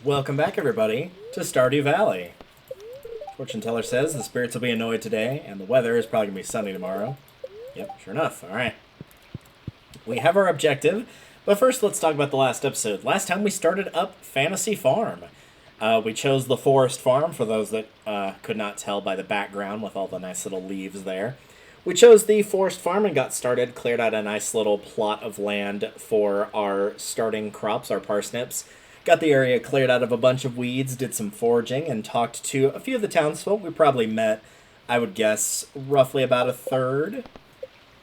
Welcome back, everybody, to Stardew Valley. Fortune teller says the spirits will be annoyed today, and the weather is probably going to be sunny tomorrow. Yep, sure enough. Alright. We have our objective, but first let's talk about the last episode. Last time we started up Fantasy Farm. We chose the Forest Farm, for those that could not tell by the background with all the nice little leaves there. We chose the Forest Farm and got started, cleared out a nice little plot of land for our starting crops, our parsnips. Got the area cleared out of a bunch of weeds, did some foraging, and talked to a few of the townsfolk. We probably met, I would guess, roughly about a third.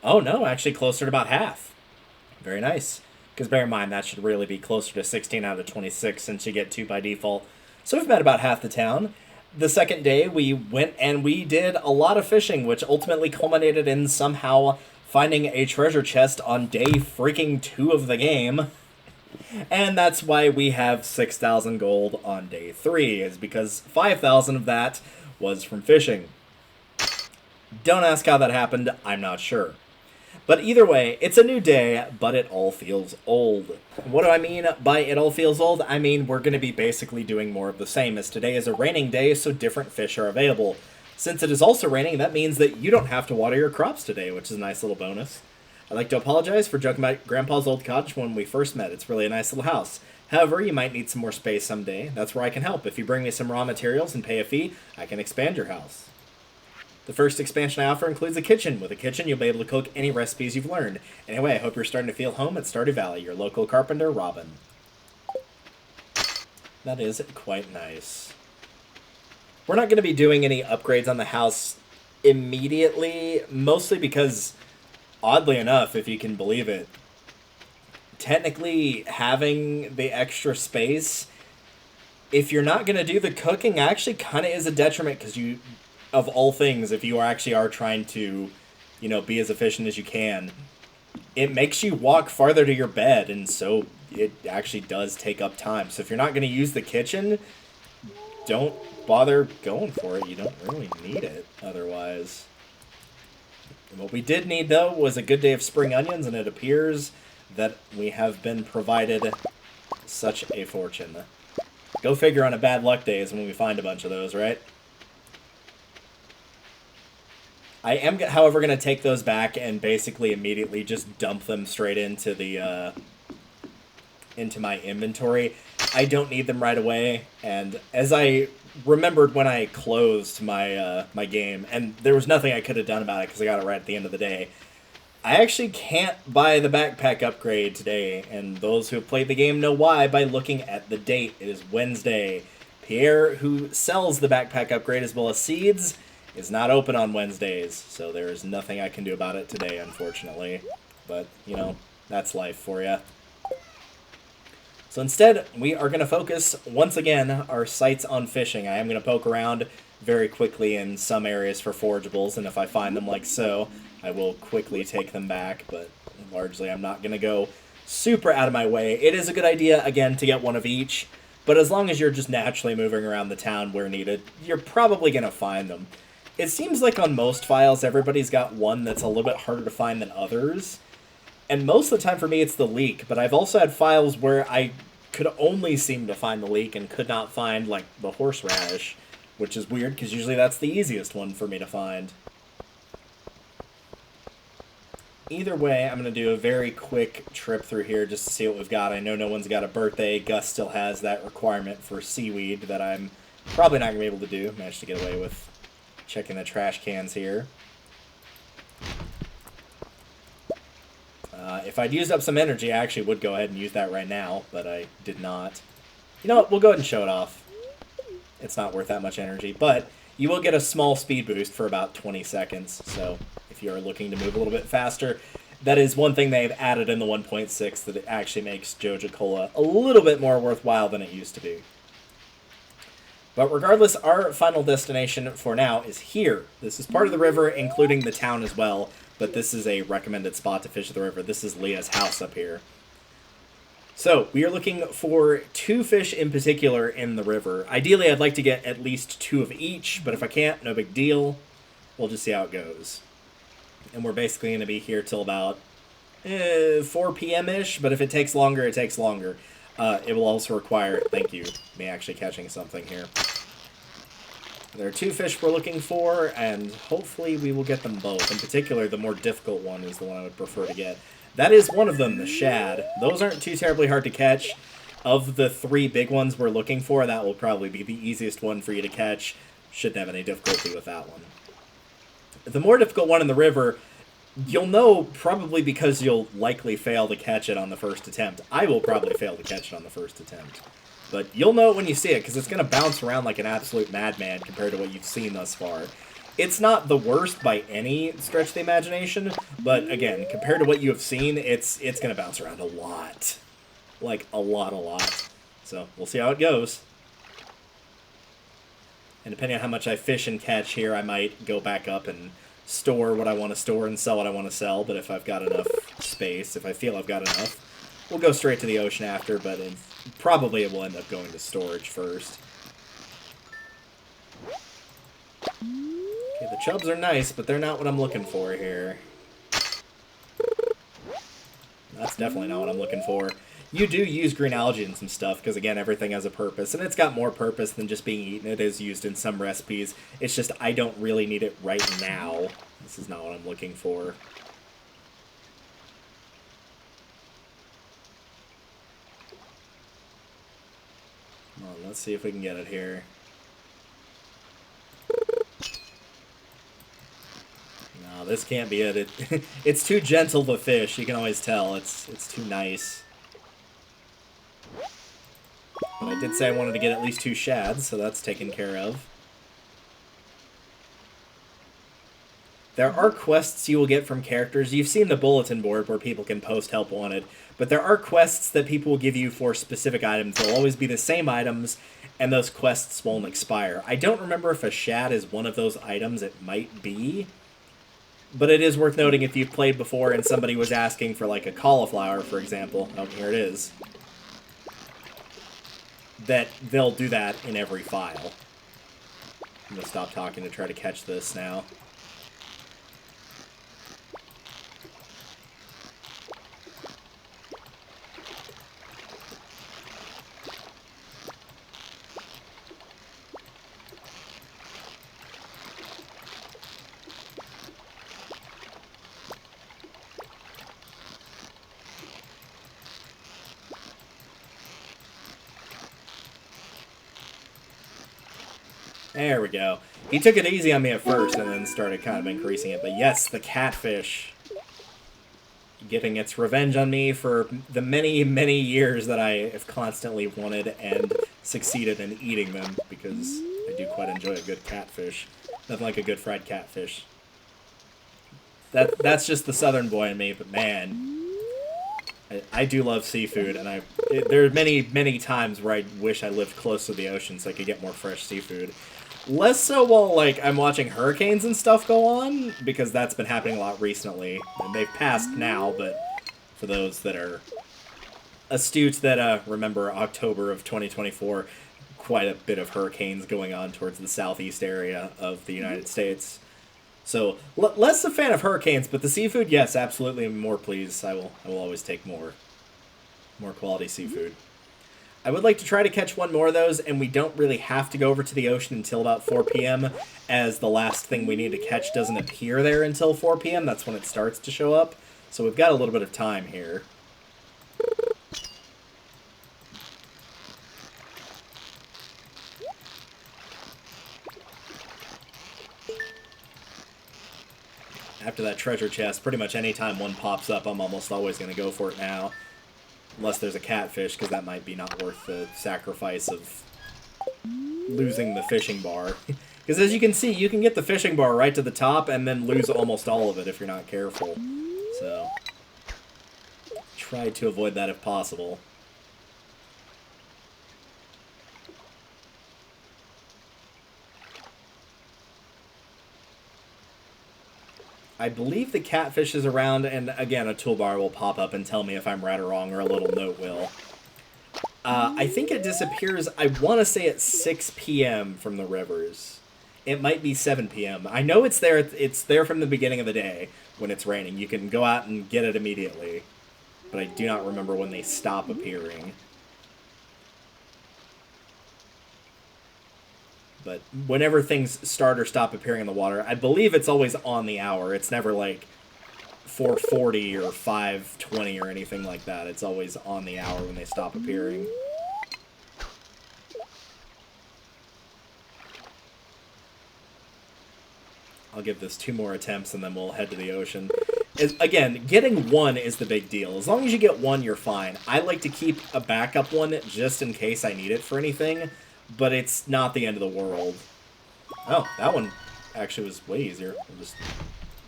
Oh no, actually closer to about half. Very nice. Because bear in mind, that should really be closer to 16 out of 26 since you get 2 by default. So we've met about half the town. The second day, we went and we did a lot of fishing, which ultimately culminated in somehow finding a treasure chest on day freaking 2 of the game. And that's why we have 6,000 gold on day 3, is because 5,000 of that was from fishing. Don't ask how that happened, I'm not sure. But either way, it's a new day, but it all feels old. What do I mean by it all feels old? I mean we're going to be basically doing more of the same, as today is a raining day, so different fish are available. Since it is also raining, that means that you don't have to water your crops today, which is a nice little bonus. I'd like to apologize for joking about Grandpa's old cottage when we first met. It's really a nice little house. However, you might need some more space someday. That's where I can help. If you bring me some raw materials and pay a fee, I can expand your house. The first expansion I offer includes a kitchen. With a kitchen, you'll be able to cook any recipes you've learned. Anyway, I hope you're starting to feel home at Stardew Valley. Your local carpenter, Robin. That is quite nice. We're not going to be doing any upgrades on the house immediately, mostly because, oddly enough, if you can believe it, technically having the extra space, if you're not going to do the cooking, actually kind of is a detriment, because you, of all things, if you actually are trying to, be as efficient as you can, it makes you walk farther to your bed, and so it actually does take up time. So if you're not going to use the kitchen, don't bother going for it. You don't really need it otherwise. What we did need, though, was a good day of spring onions, and it appears that we have been provided such a fortune. Go figure on a bad luck day is when we find a bunch of those, right? I am, however, going to take those back and basically immediately just dump them straight into the into my inventory. I don't need them right away, and as I remembered when I closed my my game, and there was nothing I could have done about it because I got it right at the end of the day, I actually can't buy the backpack upgrade today, and those who have played the game know why by looking at the date. It is Wednesday. Pierre, who sells the backpack upgrade as well as seeds, is not open on Wednesdays, so there is nothing I can do about it today, unfortunately. But, that's life for you. So instead, we are going to focus, once again, our sights on fishing. I am going to poke around very quickly in some areas for forageables, and if I find them like so, I will quickly take them back, but largely I'm not going to go super out of my way. It is a good idea, again, to get one of each, but as long as you're just naturally moving around the town where needed, you're probably going to find them. It seems like on most files, everybody's got one that's a little bit harder to find than others. And most of the time for me, it's the leek. But I've also had files where I could only seem to find the leek and could not find, like, the horseradish. Which is weird, because usually that's the easiest one for me to find. Either way, I'm going to do a very quick trip through here just to see what we've got. I know no one's got a birthday. Gus still has that requirement for seaweed that I'm probably not going to be able to do. Managed to get away with checking the trash cans here. If I'd used up some energy, I actually would go ahead and use that right now, but I did not. You know what? We'll go ahead and show it off. It's not worth that much energy, but you will get a small speed boost for about 20 seconds, so if you're looking to move a little bit faster, that is one thing they've added in the 1.6 that it actually makes Joja Cola a little bit more worthwhile than it used to be. But regardless, our final destination for now is here. This is part of the river, including the town as well, but this is a recommended spot to fish the river. This is Leah's house up here. So, we are looking for 2 fish in particular in the river. Ideally, I'd like to get at least 2 of each, but if I can't, no big deal. We'll just see how it goes. And we're basically going to be here till about 4 p.m.-ish, but if it takes longer, it takes longer. It will also require, thank you, me actually catching something here. There are 2 fish we're looking for, and hopefully we will get them both. In particular, the more difficult one is the one I would prefer to get. That is one of them, the shad. Those aren't too terribly hard to catch. Of the 3 big ones we're looking for, that will probably be the easiest one for you to catch. Shouldn't have any difficulty with that one. The more difficult one in the river, you'll know probably because you'll likely fail to catch it on the first attempt. I will probably fail to catch it on the first attempt. But you'll know it when you see it, because it's going to bounce around like an absolute madman compared to what you've seen thus far. It's not the worst by any stretch of the imagination, but again, compared to what you have seen, it's going to bounce around a lot. Like, a lot. So, we'll see how it goes. And depending on how much I fish and catch here, I might go back up and store what I want to store and sell what I want to sell. But if I've got enough space, if I feel I've got enough, we'll go straight to the ocean after, but probably it will end up going to storage first. Okay, the chubs are nice, but they're not what I'm looking for here. That's definitely not what I'm looking for. You do use green algae in some stuff, because again, everything has a purpose, and it's got more purpose than just being eaten. It is used in some recipes. It's just I don't really need it right now. This is not what I'm looking for. Come on, let's see if we can get it here. No, this can't be it. It's too gentle to fish. You can always tell. It's too nice. But I did say I wanted to get at least 2 shads, so that's taken care of. There are quests you will get from characters. You've seen the bulletin board where people can post help wanted, but there are quests that people will give you for specific items. They'll always be the same items, and those quests won't expire. I don't remember if a shad is one of those items. It might be. But it is worth noting if you've played before and somebody was asking for, like, a cauliflower, for example. Oh, here it is. That they'll do that in every file. I'm going to stop talking to try to catch this now. There we go. He took it easy on me at first and then started kind of increasing it. But yes, the catfish. Getting its revenge on me for the many, many years that I have constantly wanted and succeeded in eating them. Because I do quite enjoy a good catfish. Nothing like a good fried catfish. That's just the southern boy in me, but man... I do love seafood, and there are many, many times where I wish I lived close to the ocean so I could get more fresh seafood. Less so while, like, I'm watching hurricanes and stuff go on, because that's been happening a lot recently. And they've passed now, but for those that are astute that remember October of 2024, quite a bit of hurricanes going on towards the southeast area of the United States. So, less a fan of hurricanes, but the seafood, yes, absolutely, more please. I will always take more quality seafood. I would like to try to catch one more of those, and we don't really have to go over to the ocean until about 4 p.m., as the last thing we need to catch doesn't appear there until 4 p.m. That's when it starts to show up. So we've got a little bit of time here. After that treasure chest, pretty much any time one pops up, I'm almost always going to go for it now. Unless there's a catfish, because that might be not worth the sacrifice of losing the fishing bar. Because as you can see, you can get the fishing bar right to the top and then lose almost all of it if you're not careful. So, try to avoid that if possible. I believe the catfish is around, and again, a toolbar will pop up and tell me if I'm right or wrong, or a little note will. I think it disappears, I want to say at 6 p.m. from the rivers. It might be 7 p.m. I know it's there from the beginning of the day when it's raining. You can go out and get it immediately. But I do not remember when they stop appearing. But whenever things start or stop appearing in the water, I believe it's always on the hour. It's never like 4:40 or 5:20 or anything like that. It's always on the hour when they stop appearing. I'll give this 2 more attempts and then we'll head to the ocean. Again, getting 1 is the big deal. As long as you get 1, you're fine. I like to keep a backup one just in case I need it for anything, but it's not the end of the world. Oh, that one actually was way easier. We'll just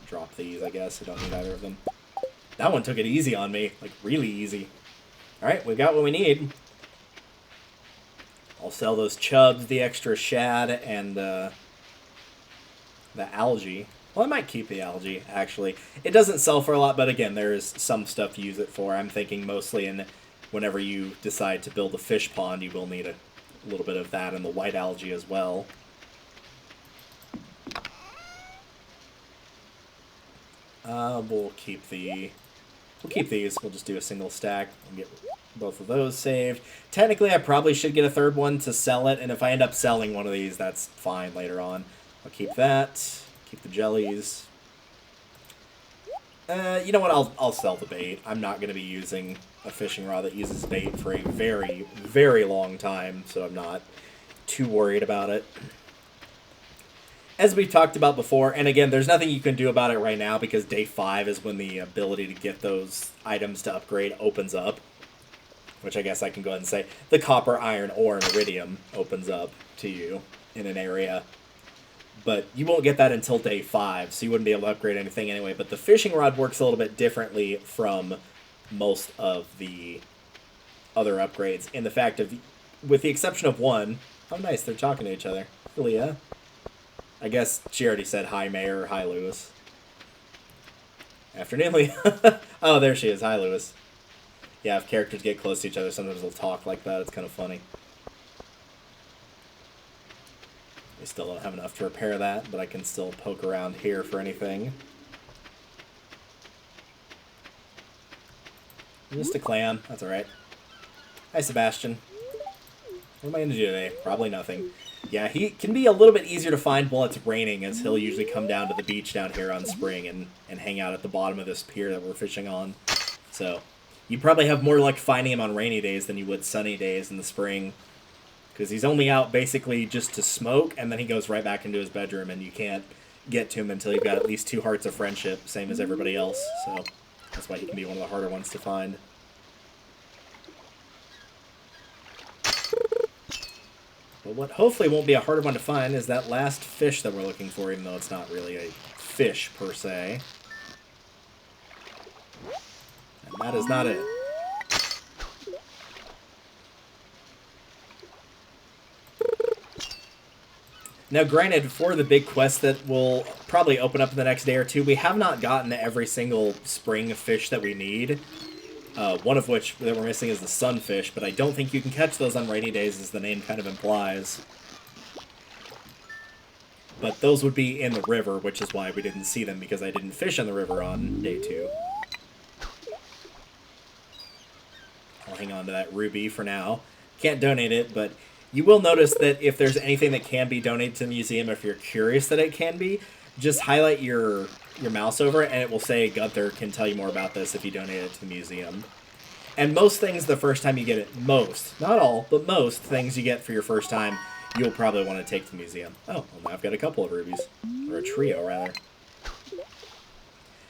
drop these, I guess. I don't need either of them. That one took it easy on me. Like, really easy. Alright, we got what we need. I'll sell those chubs, the extra shad, and the algae. Well, I might keep the algae, actually. It doesn't sell for a lot, but again, there is some stuff to use it for. I'm thinking mostly in whenever you decide to build a fish pond, you will need a little bit of that and the white algae as well. We'll keep these. We'll just do a single stack and get both of those saved. Technically, I probably should get a 3rd one to sell it, and if I end up selling one of these, that's fine later on. I'll keep that. Keep the jellies. You know what? I'll sell the bait. I'm not going to be using a fishing rod that uses bait for a very, very long time, so I'm not too worried about it. As we've talked about before, and again, there's nothing you can do about it right now because day 5 is when the ability to get those items to upgrade opens up. Which I guess I can go ahead and say the copper, iron, ore, and iridium opens up to you in an area. But you won't get that until day 5, so you wouldn't be able to upgrade anything anyway. But the fishing rod works a little bit differently from most of the other upgrades in the fact of, with the exception of one, oh nice, they're talking to each other. Leah. I guess she already said hi, Mayor, or hi, Lewis. Afternoon, Leah. Oh, there she is. Hi, Lewis. Yeah, if characters get close to each other, sometimes they'll talk like that. It's kind of funny. We still don't have enough to repair that, but I can still poke around here for anything. Just a clam. That's alright. Hi, Sebastian. What am I going to do today? Probably nothing. Yeah, he can be a little bit easier to find while it's raining, as he'll usually come down to the beach down here on Spring and hang out at the bottom of this pier that we're fishing on. So, you probably have more luck finding him on rainy days than you would sunny days in the spring. Because he's only out basically just to smoke, and then he goes right back into his bedroom, and you can't get to him until you've got at least 2 hearts of friendship, same as everybody else. So, that's why he can be one of the harder ones to find. But what hopefully won't be a harder one to find is that last fish that we're looking for, even though it's not really a fish per se. And that is not it. Now, granted, for the big quest that will probably open up in the next day or 2, we have not gotten every single spring fish that we need. One of which that we're missing is the sunfish, but I don't think you can catch those on rainy days, as the name kind of implies. But those would be in the river, which is why we didn't see them, because I didn't fish in the river on day 2. I'll hang on to that ruby for now. Can't donate it, but you will notice that if there's anything that can be donated to the museum, if you're curious that it can be, just highlight your mouse over it, and it will say Gunther can tell you more about this if you donate it to the museum. And most things the first time you get it, most, not all, but most things you get for your first time, you'll probably want to take to the museum. Oh, well, now I've got a couple of rubies. Or a trio, rather.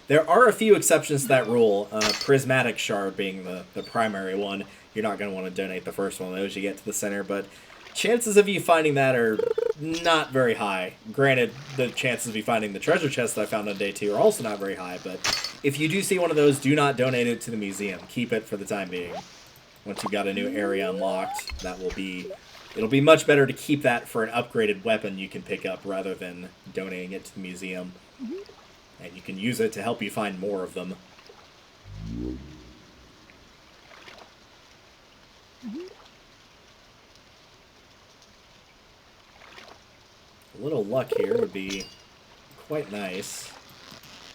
There are a few exceptions to that rule, prismatic shard being the primary one. You're not going to want to donate the first one of those you get to the center, but chances of you finding that are not very high. Granted, the chances of you finding the treasure chest that I found on day 2 are also not very high, but if you do see one of those, do not donate it to the museum. Keep it for the time being. Once you've got a new area unlocked, it'll be much better to keep that for an upgraded weapon you can pick up rather than donating it to the museum. And you can use it to help you find more of them. A little luck here would be quite nice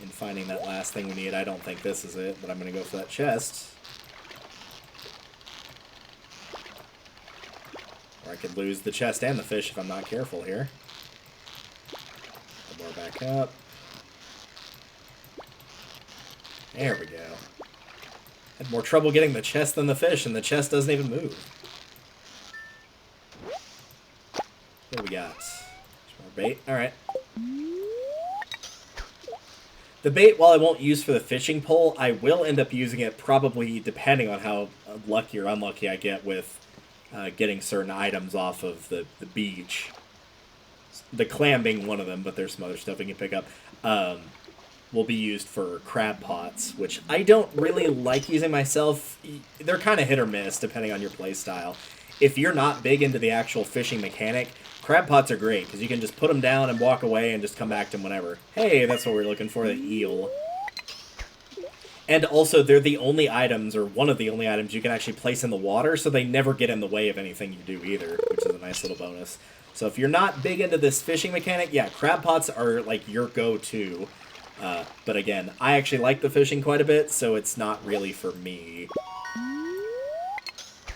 in finding that last thing we need. I don't think this is it, but I'm going to go for that chest. Or I could lose the chest and the fish if I'm not careful here. More back up. There we go. Had more trouble getting the chest than the fish, and the chest doesn't even move. What do we got? More bait. Alright. The bait, while I won't use for the fishing pole, I will end up using it probably depending on how lucky or unlucky I get with getting certain items off of the beach. The clam being one of them, but there's some other stuff we can pick up. Will be used for crab pots, which I don't really like using myself. They're kind of hit or miss depending on your play style. If you're not big into the actual fishing mechanic, crab pots are great because you can just put them down and walk away and just come back to them whenever. Hey, that's what we're looking for, the eel. And also, they're the only items, or one of the only items, you can actually place in the water, so they never get in the way of anything you do either, which is a nice little bonus. So if you're not big into this fishing mechanic, yeah, crab pots are like your go-to. But again, I actually like the fishing quite a bit, so it's not really for me.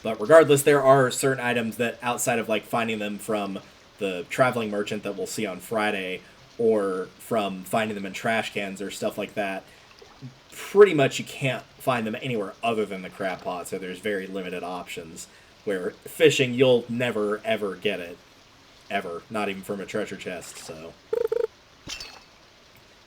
But regardless, there are certain items that, outside of like finding them from the traveling merchant that we'll see on Friday, or from finding them in trash cans or stuff like that, pretty much you can't find them anywhere other than the crab pot, so there's very limited options. Where fishing, you'll never, ever get it. Ever. Not even from a treasure chest, so...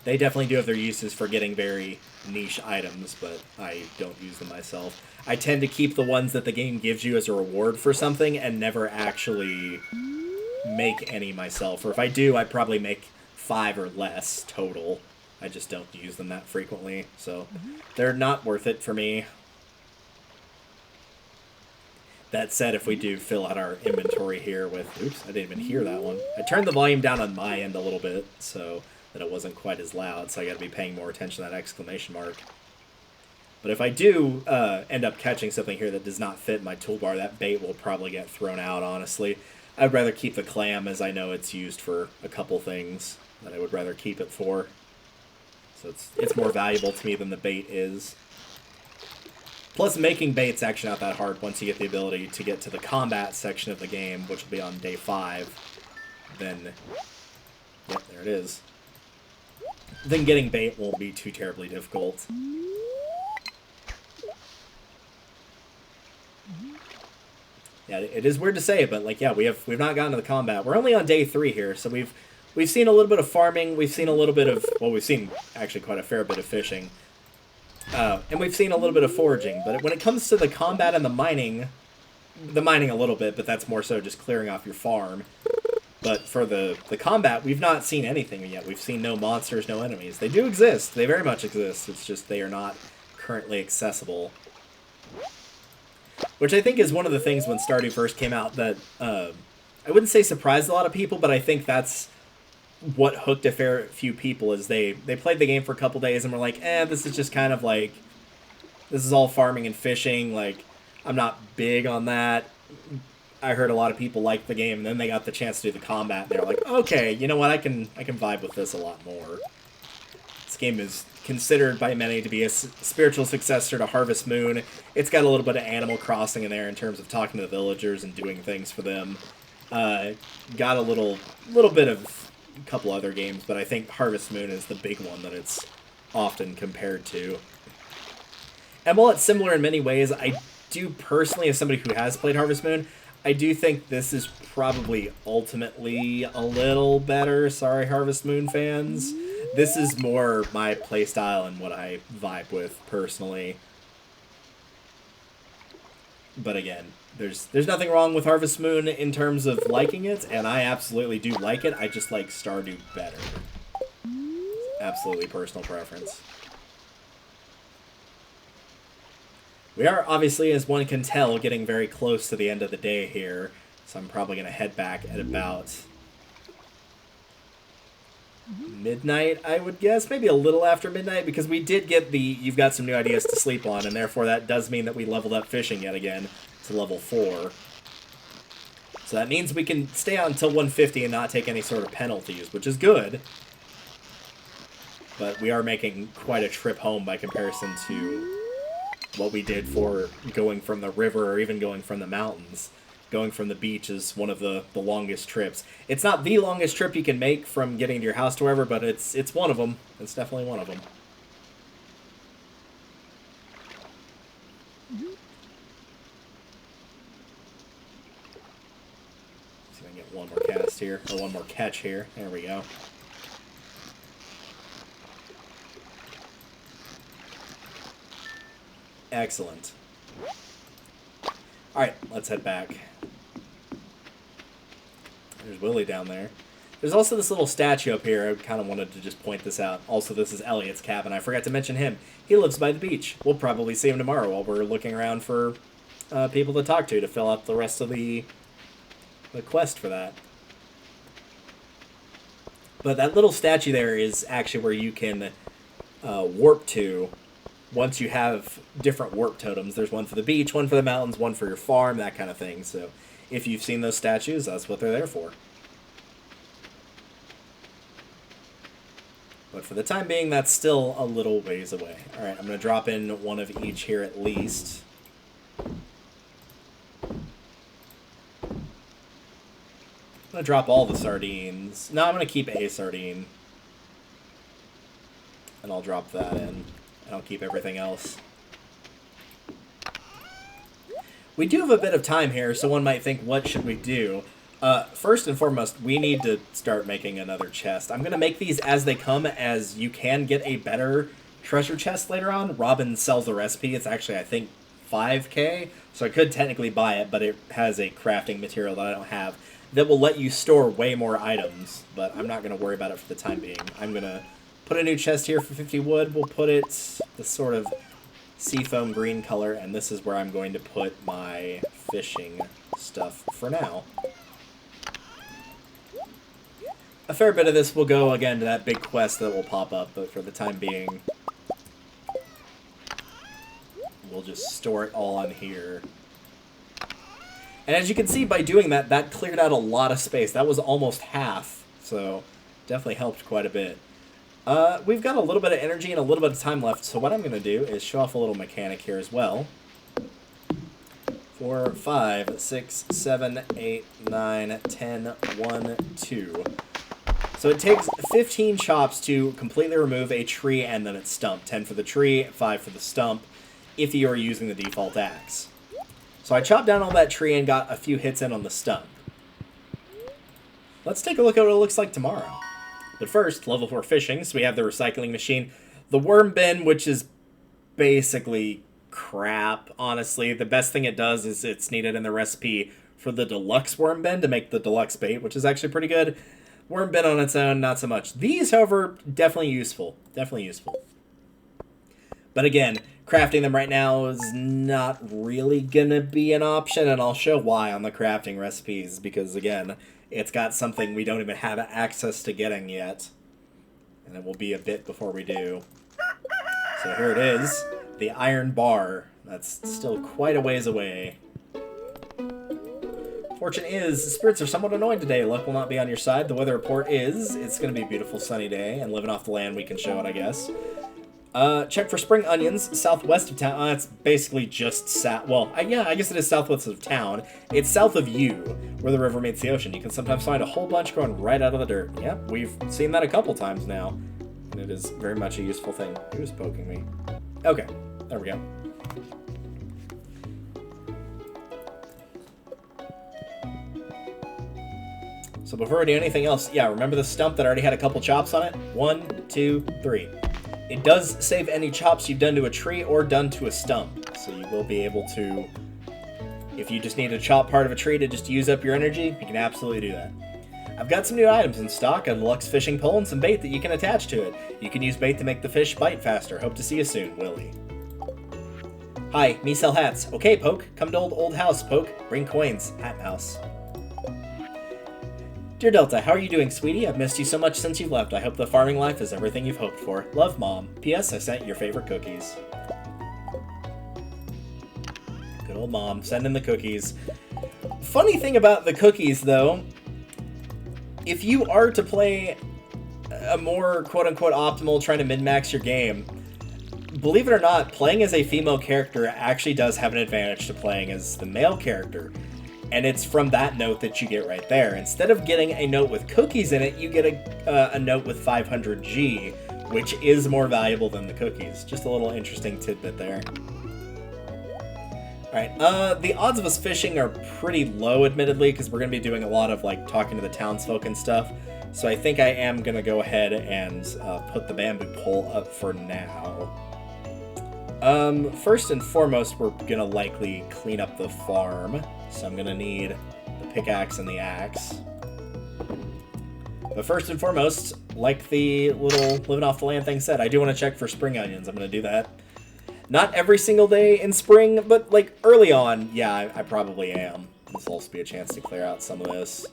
They definitely do have their uses for getting very niche items, but I don't use them myself. I tend to keep the ones that the game gives you as a reward for something and never actually make any myself. Or if I do, I probably make 5 or less total. I just don't use them that frequently, so they're not worth it for me. That said, if we do fill out our inventory here with... Oops, I didn't even hear that one. I turned the volume down on my end a little bit, so... that it wasn't quite as loud, so I gotta be paying more attention to that exclamation mark. But if I do end up catching something here that does not fit my toolbar, that bait will probably get thrown out, honestly. I'd rather keep the clam, as I know it's used for a couple things that I would rather keep it for. So it's more valuable to me than the bait is. Plus, making bait's actually not that hard once you get the ability to get to the combat section of the game, which will be on day 5. Then, yep, there it is. Then getting bait won't be too terribly difficult. Yeah, it is weird to say, but like, yeah, we've not gotten to the combat. We're only on day 3 here, so we've seen a little bit of farming. We've seen a little bit of, well, we've seen actually quite a fair bit of fishing, and we've seen a little bit of foraging. But when it comes to the combat and the mining a little bit, but that's more so just clearing off your farm. But for the combat, we've not seen anything yet. We've seen no monsters, no enemies. They do exist. They very much exist. It's just they are not currently accessible. Which I think is one of the things when Stardew first came out that, I wouldn't say surprised a lot of people, but I think that's what hooked a fair few people, is they played the game for a couple days and were like, this is just kind of like, this is all farming and fishing, like, I'm not big on that. I heard a lot of people like the game, and then they got the chance to do the combat, and they're like, okay, you know what, I can vibe with this a lot more. This game is considered by many to be a spiritual successor to Harvest Moon. It's got a little bit of Animal Crossing in there in terms of talking to the villagers and doing things for them. Got a little bit of a couple other games, but I think Harvest Moon is the big one that it's often compared to. And while it's similar in many ways, I do personally, as somebody who has played Harvest Moon, I do think this is probably ultimately a little better. Sorry, Harvest Moon fans. This is more my playstyle and what I vibe with personally. But again, there's nothing wrong with Harvest Moon in terms of liking it, and I absolutely do like it. I just like Stardew better. Absolutely personal preference. We are, obviously, as one can tell, getting very close to the end of the day here, so I'm probably going to head back at about midnight, I would guess. Maybe a little after midnight, because we did get the you've got some new ideas to sleep on, and therefore that does mean that we leveled up fishing yet again to level 4. So that means we can stay out until 150 and not take any sort of penalties, which is good. But we are making quite a trip home by comparison to what we did for going from the river or even going from the mountains. going from the beach is one of the longest trips. It's not the longest trip you can make from getting to your house to wherever, but it's one of them. It's definitely one of them. See if I can get one more cast here, or one more catch here. There we go. Excellent. Alright, let's head back. There's Willie down there. There's also this little statue up here. I kind of wanted to just point this out. Also, this is Elliot's cabin. I forgot to mention him. He lives by the beach. We'll probably see him tomorrow while we're looking around for people to talk to fill out the rest of the quest for that. But that little statue there is actually where you can warp to once you have different warp totems. There's one for the beach, one for the mountains, one for your farm, that kind of thing. So if you've seen those statues, that's what they're there for. But for the time being, that's still a little ways away. Alright, I'm going to drop in one of each here at least. I'm going to drop all the sardines. No, I'm going to keep a sardine. And I'll drop that in. And I'll keep everything else. We do have a bit of time here, so one might think, what should we do? First and foremost, we need to start making another chest. I'm going to make these as they come, as you can get a better treasure chest later on. Robin sells the recipe. It's actually, I think, 5K, so I could technically buy it, but it has a crafting material that I don't have that will let you store way more items, but I'm not going to worry about it for the time being. I'm going to put a new chest here for 50 wood. We'll put it this sort of seafoam green color, and this is where I'm going to put my fishing stuff for now. A fair bit of this will go, again, to that big quest that will pop up, but for the time being, we'll just store it all on here. And as you can see, by doing that, that cleared out a lot of space. That was almost half, so definitely helped quite a bit. We've got a little bit of energy and a little bit of time left, so what I'm going to do is show off a little mechanic here as well. 4, 5, 6, 7, 8, 9, 10, 1, 2. So it takes 15 chops to completely remove a tree and then its stump. 10 for the tree, 5 for the stump, if you are using the default axe. So I chopped down all that tree and got a few hits in on the stump. Let's take a look at what it looks like tomorrow. But first, level 4 fishing, so we have the recycling machine. The worm bin, which is basically crap, honestly. The best thing it does is it's needed in the recipe for the deluxe worm bin to make the deluxe bait, which is actually pretty good. Worm bin on its own, not so much. These, however, definitely useful. Definitely useful. But again, crafting them right now is not really going to be an option, and I'll show why on the crafting recipes, because again, it's got something we don't even have access to getting yet. And it will be a bit before we do. So here it is, the iron bar. That's still quite a ways away. Fortune is, the spirits are somewhat annoyed today. Luck will not be on your side. The weather report is, it's going to be a beautiful sunny day, and living off the land we can show it, I guess. Check for spring onions, southwest of town. It's basically just south. Well, yeah, I guess it is southwest of town. It's south of you, where the river meets the ocean. You can sometimes find a whole bunch growing right out of the dirt. Yep, we've seen that a couple times now, and it is very much a useful thing. He was poking me. Okay, there we go. So before we do anything else, yeah, remember the stump that already had a couple chops on it? 1, 2, 3. It does save any chops you've done to a tree or done to a stump. So you will be able to, if you just need to chop part of a tree to just use up your energy, you can absolutely do that. I've got some new items in stock, a deluxe fishing pole and some bait that you can attach to it. You can use bait to make the fish bite faster. Hope to see you soon, Willie. Hi, me sell hats. Okay, Poke, come to old house, Poke. Bring coins, hat house. Dear Delta, how are you doing, sweetie? I've missed you so much since you've left. I hope the farming life is everything you've hoped for. Love, Mom. P.S. I sent your favorite cookies. Good old Mom, sending the cookies. Funny thing about the cookies, though, if you are to play a more quote-unquote optimal, trying to min-max your game, believe it or not, playing as a female character actually does have an advantage to playing as the male character. And it's from that note that you get right there. Instead of getting a note with cookies in it, you get a note with 500G, which is more valuable than the cookies. Just a little interesting tidbit there. Alright, the odds of us fishing are pretty low, admittedly, because we're going to be doing a lot of, like, talking to the townsfolk and stuff. So I think I am going to go ahead and put the bamboo pole up for now. First and foremost, we're going to likely clean up the farm. So I'm going to need the pickaxe and the axe. But first and foremost, like the little living off the land thing said, I do want to check for spring onions. I'm going to do that. Not every single day in spring, but like early on, yeah, I probably am. This will also be a chance to clear out some of this.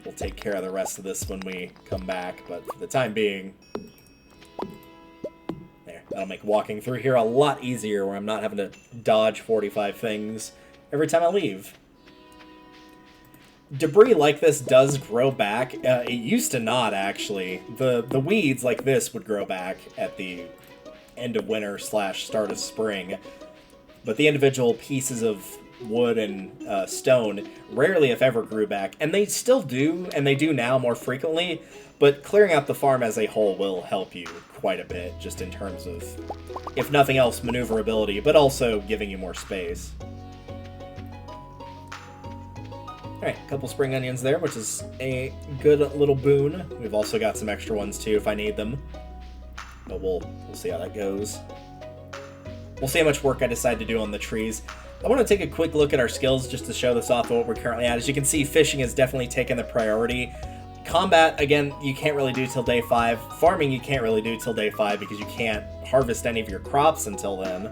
We'll take care of the rest of this when we come back, but for the time being, there, that'll make walking through here a lot easier where I'm not having to dodge 45 things every time I leave. Debris like this does grow back. It used to not, actually. The weeds like this would grow back at the end of winter / start of spring, but the individual pieces of wood and stone rarely, if ever, grew back, and they still do, and they do now more frequently, but clearing out the farm as a whole will help you quite a bit, just in terms of, if nothing else, maneuverability, but also giving you more space. Alright, a couple spring onions there, which is a good little boon. We've also got some extra ones too if I need them. But we'll see how that goes. We'll see how much work I decide to do on the trees. I want to take a quick look at our skills just to show this off of what we're currently at. As you can see, fishing has definitely taken the priority. Combat, again, you can't really do till day 5. Farming, you can't really do till day 5 because you can't harvest any of your crops until then.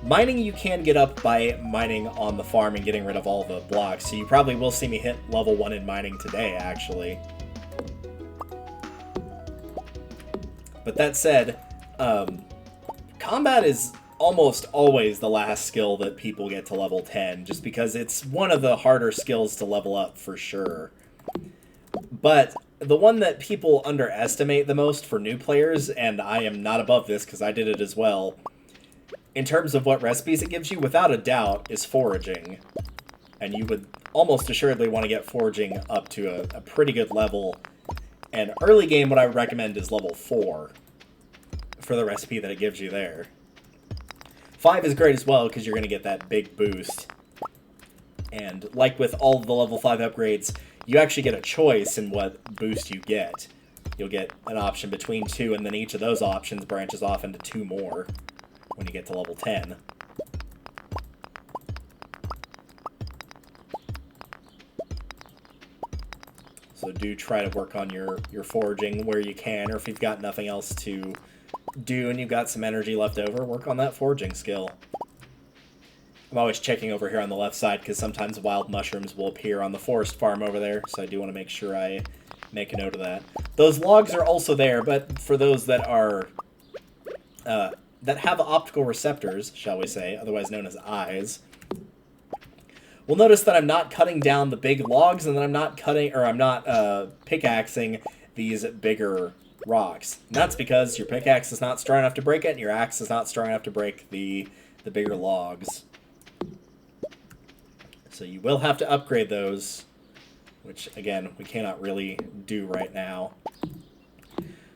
Mining, you can get up by mining on the farm and getting rid of all the blocks. So you probably will see me hit level 1 in mining today, actually. But that said, combat is almost always the last skill that people get to level 10, just because it's one of the harder skills to level up for sure. But the one that people underestimate the most for new players, and I am not above this because I did it as well, in terms of what recipes it gives you, without a doubt, is foraging. And you would almost assuredly want to get foraging up to a pretty good level. And early game, what I would recommend is level 4 for the recipe that it gives you there. 5 is great as well because you're going to get that big boost. And like with all of the level 5 upgrades, you actually get a choice in what boost you get. You'll get an option between 2, and then each of those options branches off into 2 more when you get to level 10. So do try to work on your foraging where you can, or if you've got nothing else to do and you've got some energy left over, work on that foraging skill. I'm always checking over here on the left side because sometimes wild mushrooms will appear on the forest farm over there, so I do want to make sure I make a note of that. Those logs are also there, but for those that are that have optical receptors, shall we say, otherwise known as eyes, we'll notice that I'm not cutting down the big logs, and that I'm not pickaxing these bigger rocks. And that's because your pickaxe is not strong enough to break it, and your axe is not strong enough to break the bigger logs. So you will have to upgrade those, which, again, we cannot really do right now.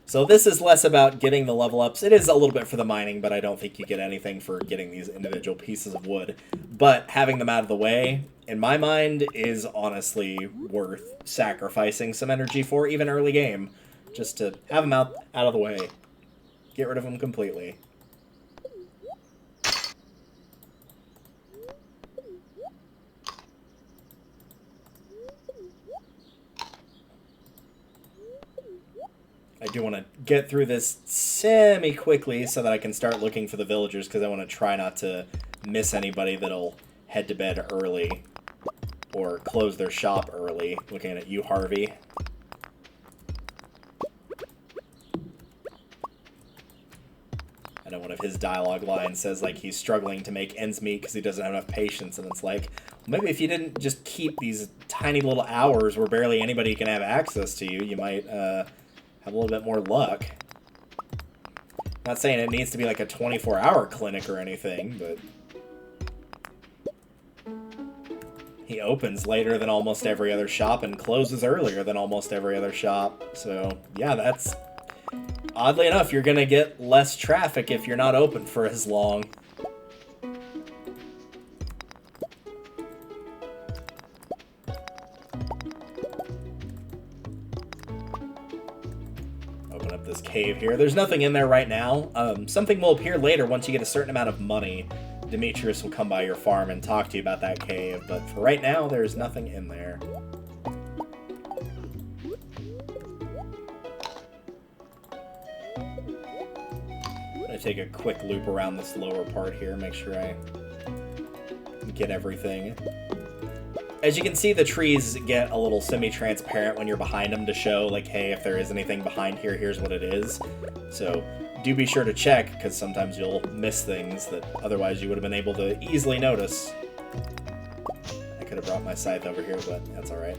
So this is less about getting the level ups. It is a little bit for the mining, but I don't think you get anything for getting these individual pieces of wood. But having them out of the way, in my mind, is honestly worth sacrificing some energy for, even early game. Just to have them out of the way. Get rid of them completely. I do want to get through this semi-quickly so that I can start looking for the villagers, because I want to try not to miss anybody that'll head to bed early or close their shop early. Looking at you, Harvey. I know one of his dialogue lines says, like, he's struggling to make ends meet because he doesn't have enough patience, and it's like, well, maybe if you didn't just keep these tiny little hours where barely anybody can have access to you, you might, have a little bit more luck. Not saying it needs to be like a 24-hour clinic or anything, but He opens later than almost every other shop and closes earlier than almost every other shop. So, yeah, that's... Oddly enough, you're going to get less traffic if you're not open for as long. Open up this cave here. There's nothing in there right now. Something will appear later once you get a certain amount of money. Demetrius will come by your farm and talk to you about that cave, but for right now, there's nothing in there. I'm gonna take a quick loop around this lower part here, make sure I get everything. As you can see, the trees get a little semi-transparent when you're behind them to show, like, hey, if there is anything behind here, here's what it is. So do be sure to check, because sometimes you'll miss things that otherwise you would have been able to easily notice. I could have brought my scythe over here, but that's alright.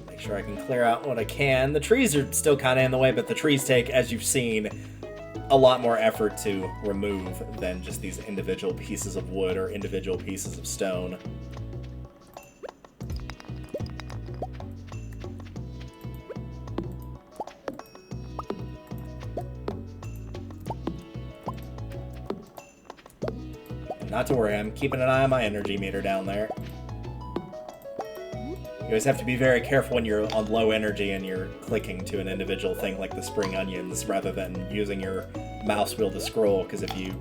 Make sure I can clear out what I can. The trees are still kind of in the way, but the trees take, as you've seen, a lot more effort to remove than just these individual pieces of wood or individual pieces of stone. And not to worry, I'm keeping an eye on my energy meter down there. You always have to be very careful when you're on low energy and you're clicking to an individual thing like the spring onions rather than using your mouse wheel to scroll, because if you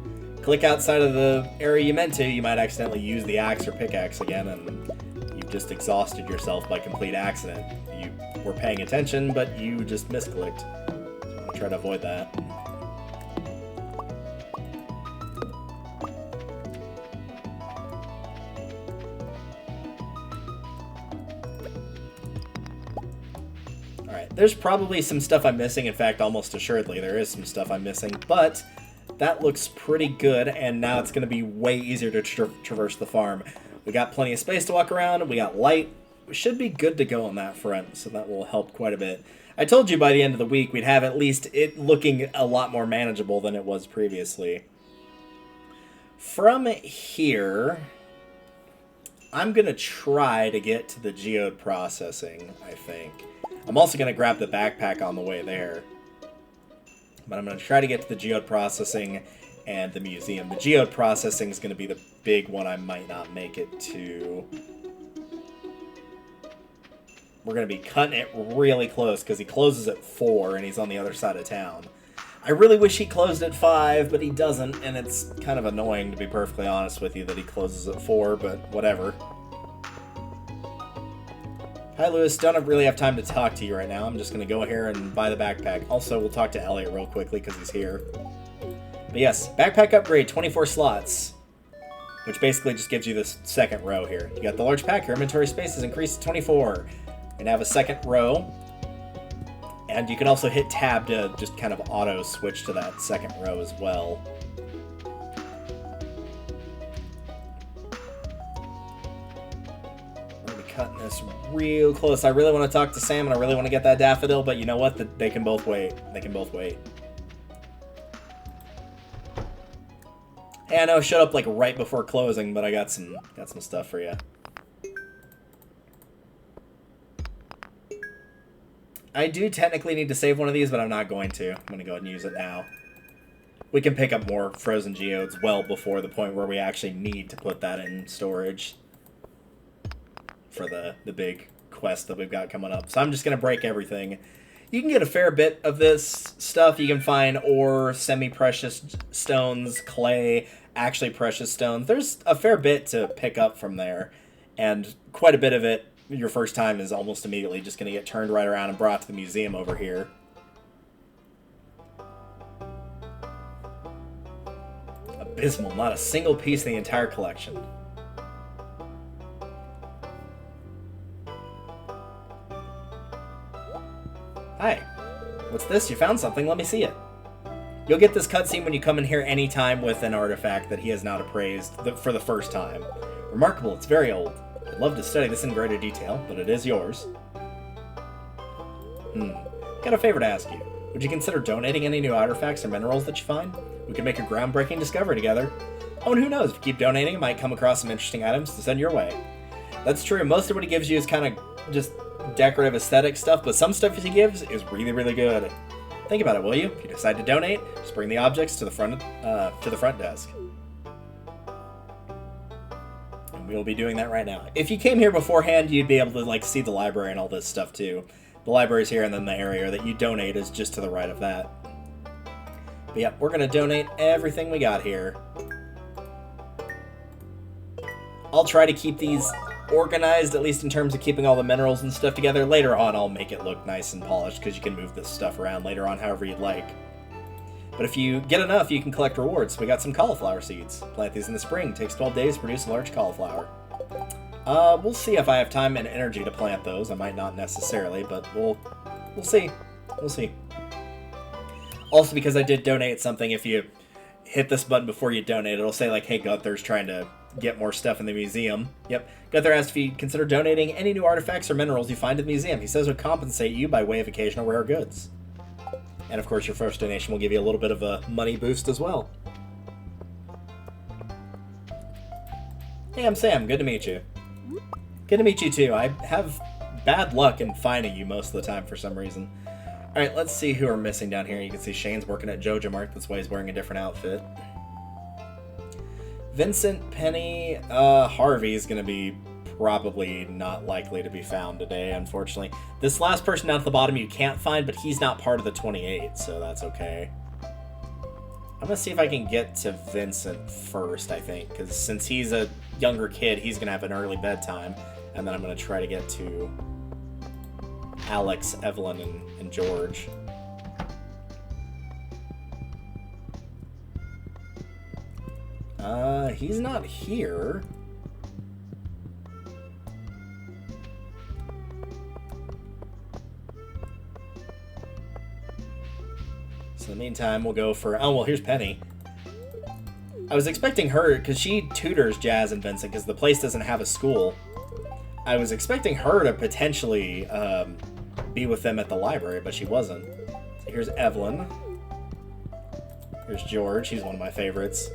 click outside of the area you meant to, you might accidentally use the axe or pickaxe again, and you've just exhausted yourself by complete accident. You were paying attention, but you just misclicked. So I'm going to try to avoid that. There's probably some stuff I'm missing. In fact, almost assuredly there is some stuff I'm missing, but that looks pretty good, and now it's going to be way easier to traverse the farm. We got plenty of space to walk around, we got light. We should be good to go on that front, so that will help quite a bit. I told you by the end of the week we'd have at least it looking a lot more manageable than it was previously. From here, I'm going to try to get to the geode processing, I think. I'm also going to grab the backpack on the way there. But I'm going to try to get to the geode processing and the museum. The geode processing is going to be the big one I might not make it to. We're going to be cutting it really close because he closes at 4 and he's on the other side of town. I really wish he closed at 5, but he doesn't, and it's kind of annoying, to be perfectly honest with you, that he closes at 4, but whatever. Hi, Lewis. Don't really have time to talk to you right now. I'm just going to go here and buy the backpack. Also, we'll talk to Elliot real quickly because he's here. But yes, backpack upgrade, 24 slots. Which basically just gives you this second row here. You got the large pack, your inventory space is increased to 24. And have a second row. And you can also hit tab to just kind of auto switch to that second row as well. Cutting this real close. I really want to talk to Sam, and I really want to get that daffodil, but you know what? They can both wait. They can both wait. Hey, I know I showed up like right before closing, but I got some stuff for you. I do technically need to save one of these, but I'm not going to. I'm going to go ahead and use it now. We can pick up more frozen geodes well before the point where we actually need to put that in storage for the big quest that we've got coming up. So I'm just going to break everything. You can get a fair bit of this stuff. You can find ore, semi-precious stones, clay, actually precious stones. There's a fair bit to pick up from there. And quite a bit of it, your first time, is almost immediately just going to get turned right around and brought to the museum over here. Abysmal. Not a single piece in the entire collection. Hi. What's this? You found something. Let me see it. You'll get this cutscene when you come in here anytime with an artifact that he has not appraised for the first time. Remarkable. It's very old. I'd love to study this in greater detail, but it is yours. Got a favor to ask you. Would you consider donating any new artifacts or minerals that you find? We could make a groundbreaking discovery together. Oh, and who knows, if you keep donating, you might come across some interesting items to send your way. That's true, most of what he gives you is kind of just decorative aesthetic stuff, but some stuff he gives is really, really good. Think about it, will you? If you decide to donate, just bring the objects to the front desk. And we'll be doing that right now. If you came here beforehand, you'd be able to like see the library and all this stuff too. The library's here, and then the area that you donate is just to the right of that. But yeah, we're gonna donate everything we got here. I'll try to keep these organized, at least in terms of keeping all the minerals and stuff together. Later on, I'll make it look nice and polished, because you can move this stuff around later on however you'd like. But if you get enough, you can collect rewards. We got some cauliflower seeds. Plant these in the spring. Takes 12 days to produce a large cauliflower. We'll see if I have time and energy to plant those. I might not necessarily, but we'll see. We'll see. Also, because I did donate something, if you hit this button before you donate, it'll say like, hey, Gunther's trying to get more stuff in the museum. Yep. Gunther asked if you'd consider donating any new artifacts or minerals you find in the museum. He says it would compensate you by way of occasional rare goods. And of course, your first donation will give you a little bit of a money boost as well. Hey, I'm Sam. Good to meet you. Good to meet you too. I have bad luck in finding you most of the time for some reason. Alright, let's see who are missing down here. You can see Shane's working at Joja Mart. That's why he's wearing a different outfit. Vincent, Penny, Harvey's gonna be probably not likely to be found today, unfortunately. This last person down at the bottom you can't find, but he's not part of the 28, so that's okay. I'm gonna see if I can get to Vincent first, I think, because since he's a younger kid, he's gonna have an early bedtime, and then I'm gonna try to get to Alex, Evelyn, and George. He's not here. So in the meantime, we'll go for... Oh, well, here's Penny. I was expecting her, because she tutors Jazz and Vincent, because the place doesn't have a school. I was expecting her to potentially be with them at the library, but she wasn't. So here's Evelyn. Here's George. He's one of my favorites.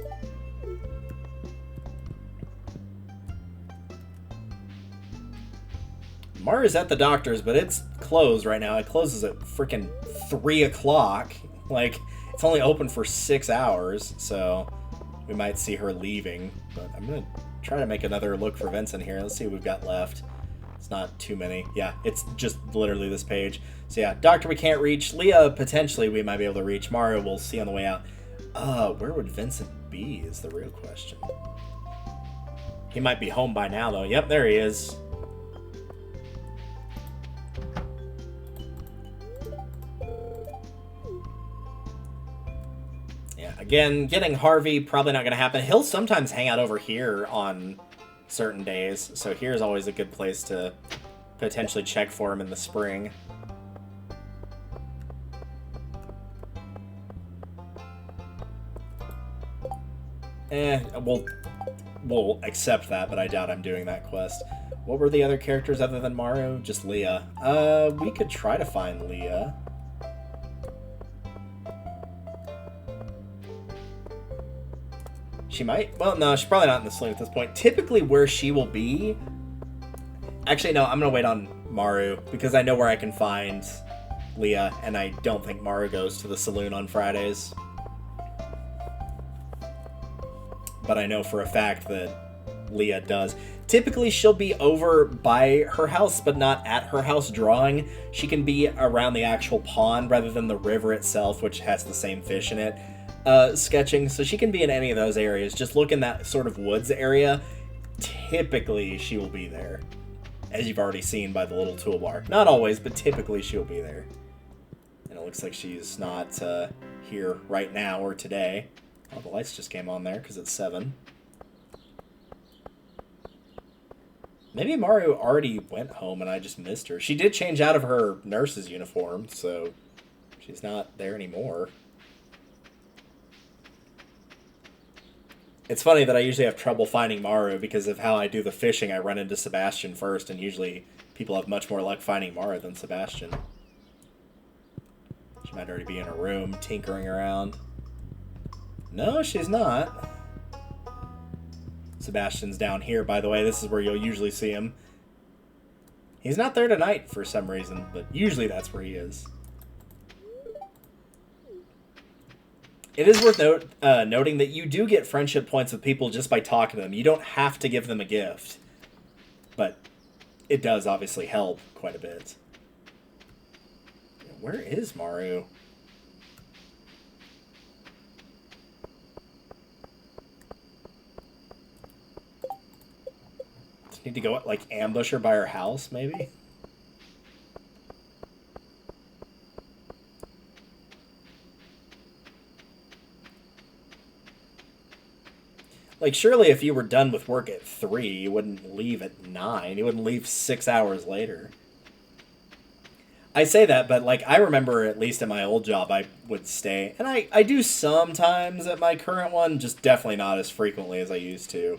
Mario's at the doctor's, but it's closed right now. It closes at freaking 3 o'clock. Like, it's only open for 6 hours, so we might see her leaving. But I'm going to try to make another look for Vincent here. Let's see what we've got left. It's not too many. Yeah, it's just literally this page. So yeah, Doctor we can't reach. Leah, potentially we might be able to reach. Mario we'll see on the way out. Where would Vincent be is the real question. He might be home by now, though. Yep, there he is. Again, getting Harvey, probably not going to happen. He'll sometimes hang out over here on certain days, so here's always a good place to potentially check for him in the spring. We'll accept that, but I doubt I'm doing that quest. What were the other characters other than Mario? Just Leah. We could try to find Leah. She might? Well, no, she's probably not in the saloon at this point. Typically where she will be... Actually, no, I'm going to wait on Maru, because I know where I can find Leah, and I don't think Maru goes to the saloon on Fridays. But I know for a fact that Leah does. Typically, she'll be over by her house, but not at her house drawing. She can be around the actual pond rather than the river itself, which has the same fish in it. Sketching, so she can be in any of those areas. Just look in that sort of woods area. Typically, she will be there, as you've already seen by the little toolbar. Not always, but typically she'll be there. And it looks like she's not here right now or today. Oh, the lights just came on there because it's 7. Maybe Mario already went home and I just missed her. She did change out of her nurse's uniform, so she's not there anymore. It's funny that I usually have trouble finding Maru because of how I do the fishing. I run into Sebastian first, and usually people have much more luck finding Maru than Sebastian. She Might already be in a room tinkering around. No, she's not. Sebastian's down here, by the way. This is where you'll usually see him. He's not there tonight for some reason, but usually that's where he is. It is worth noting that you do get friendship points with people just by talking to them. You don't have to give them a gift, but it does obviously help quite a bit. Where is Maru? Just need to go, like, ambush her by her house, maybe? Like, surely if you were done with work at 3, you wouldn't leave at 9. You wouldn't leave 6 hours later. I say that, but, like, I remember, at least at my old job, I would stay. And I do sometimes at my current one, just definitely not as frequently as I used to.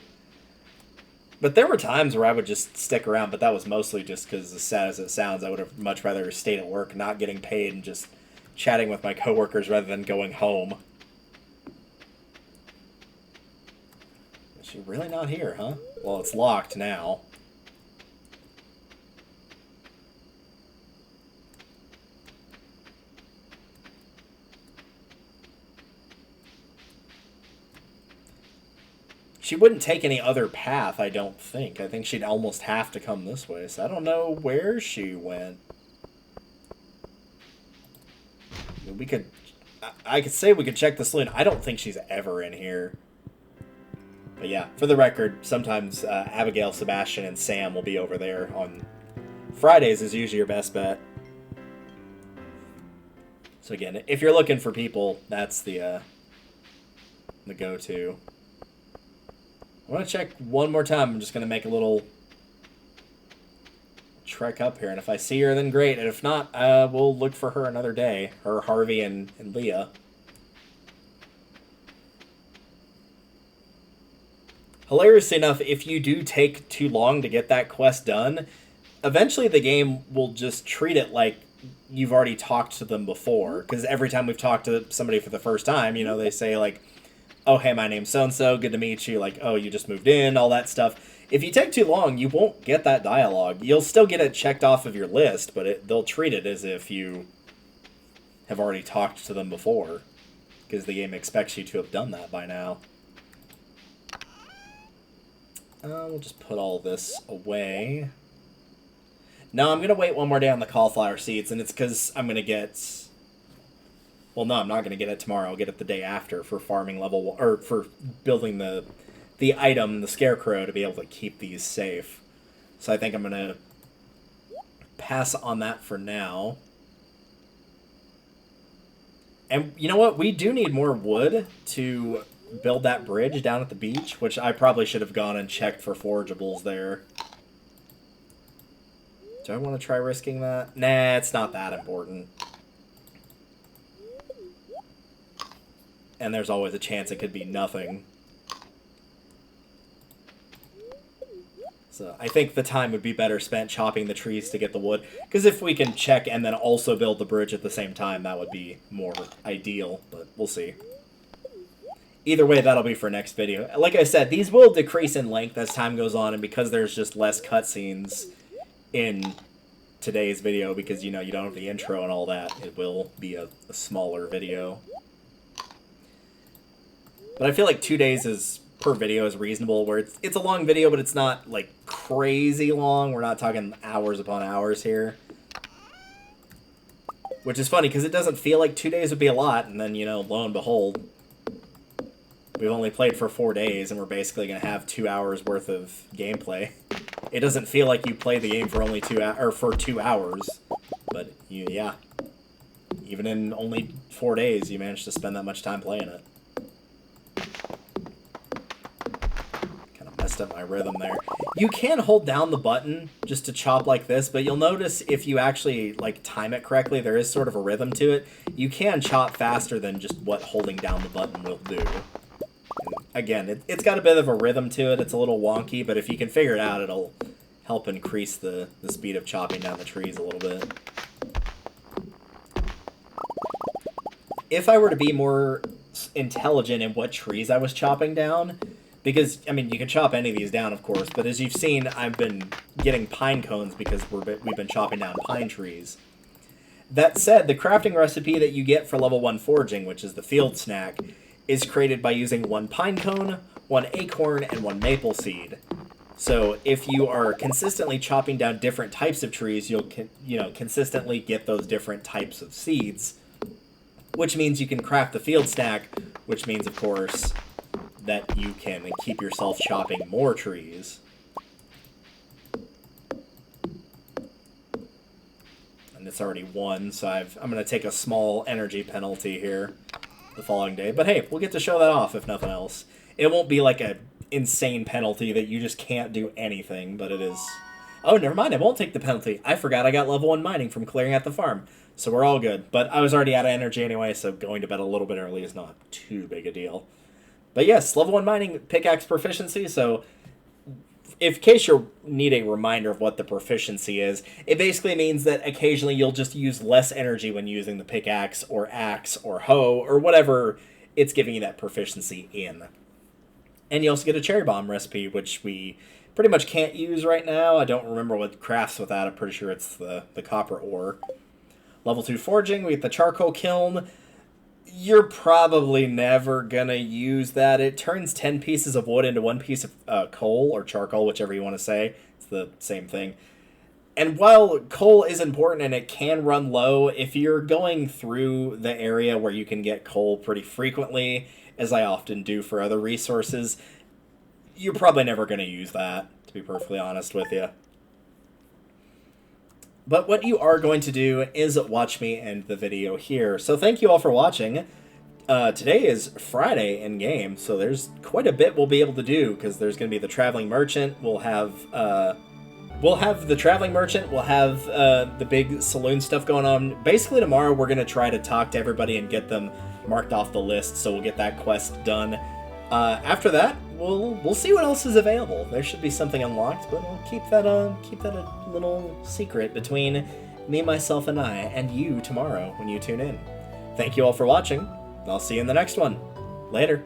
But there were times where I would just stick around, but that was mostly just because, as sad as it sounds, I would have much rather stayed at work, not getting paid, and just chatting with my coworkers rather than going home. Is she really not here, huh? Well, it's locked now. She wouldn't take any other path, I don't think. I think she'd almost have to come this way, so I don't know where she went. We could... I could say we could check the saloon. I don't think she's ever in here. But yeah, for the record, sometimes Abigail, Sebastian, and Sam will be over there on Fridays is usually your best bet. So again, if you're looking for people, that's the go-to. I want to check one more time. I'm just going to make a little trek up here. And if I see her, then great. And if not, we'll look for her another day. Her, Harvey, and Leah. Hilariously enough, if you do take too long to get that quest done, eventually the game will just treat it like you've already talked to them before. Because every time we've talked to somebody for the first time, you know, they say, like, oh, hey, my name's so-and-so, good to meet you, like, oh, you just moved in, all that stuff. If you take too long, you won't get that dialogue. You'll still get it checked off of your list, but they'll treat it as if you have already talked to them before, because the game expects you to have done that by now. We'll just put all this away. No, I'm going to wait one more day on the cauliflower seeds, and it's because I'm going to get... Well, no, I'm not going to get it tomorrow. I'll get it the day after for farming level 1, or for building the item, the scarecrow, to be able to keep these safe. So I think I'm going to pass on that for now. And you know what? We do need more wood to build that bridge down at the beach, which I probably should have gone and checked for forageables there. Do I want to try risking that? Nah, it's not that important. And there's always a chance it could be nothing. So I think the time would be better spent chopping the trees to get the wood. Because if we can check and then also build the bridge at the same time, that would be more ideal. But we'll see. Either way, that'll be for next video. Like I said, these will decrease in length as time goes on. And because there's just less cutscenes in today's video, because, you know, you don't have the intro and all that, it will be a smaller video. But I feel like 2 days per video is reasonable, where it's a long video, but it's not, like, crazy long. We're not talking hours upon hours here. Which is funny, because it doesn't feel like 2 days would be a lot, and then, you know, lo and behold, we've only played for 4 days, and we're basically going to have 2 hours worth of gameplay. It doesn't feel like you play the game for only 2 hours, but, yeah. Even in only 4 days, you managed to spend that much time playing it. Messed up my rhythm there. You can hold down the button just to chop like this, but you'll notice if you actually like time it correctly, there is sort of a rhythm to it. You can chop faster than just what holding down the button will do. And again, it's got a bit of a rhythm to it. It's a little wonky, but if you can figure it out, it'll help increase the speed of chopping down the trees a little bit. if I were to be more intelligent in what trees I was chopping down, because, I mean, you can chop any of these down, of course, but as you've seen, I've been getting pine cones because we've been chopping down pine trees. That said, the crafting recipe that you get for level 1 foraging, which is the field snack, is created by using 1 pine cone, 1 acorn, and 1 maple seed. So if you are consistently chopping down different types of trees, you'll consistently get those different types of seeds, which means you can craft the field snack, which means, of course, that you can keep yourself chopping more trees. And it's already 1, so I'm going to take a small energy penalty here the following day. But hey, we'll get to show that off, if nothing else. It won't be like a insane penalty that you just can't do anything, but it is... Oh, never mind, I won't take the penalty. I forgot I got level 1 mining from clearing out the farm. So we're all good. But I was already out of energy anyway, so going to bed a little bit early is not too big a deal. But yes, level 1 mining, pickaxe proficiency, so... In case you need a reminder of what the proficiency is, it basically means that occasionally you'll just use less energy when using the pickaxe or axe or hoe or whatever it's giving you that proficiency in. And you also get a cherry bomb recipe, which we pretty much can't use right now. I don't remember what crafts with that. I'm pretty sure it's the copper ore. Level 2 foraging, we get the charcoal kiln. You're probably never gonna use that. It turns 10 pieces of wood into 1 piece of coal, or charcoal, whichever you want to say. It's the same thing. And while coal is important and it can run low, if you're going through the area where you can get coal pretty frequently, as I often do for other resources, you're probably never going to use that, to be perfectly honest with you. But what you are going to do is watch me end the video here. So thank you all for watching. Today is Friday in game, so there's quite a bit we'll be able to do, because there's going to be the traveling merchant. We'll have the traveling merchant. We'll have the big saloon stuff going on. Basically tomorrow we're going to try to talk to everybody and get them marked off the list, so we'll get that quest done. After that, we'll see what else is available. There should be something unlocked, but we'll keep that a little secret between me, myself, and I, and you tomorrow when you tune in. Thank you all for watching. I'll see you in the next one. Later.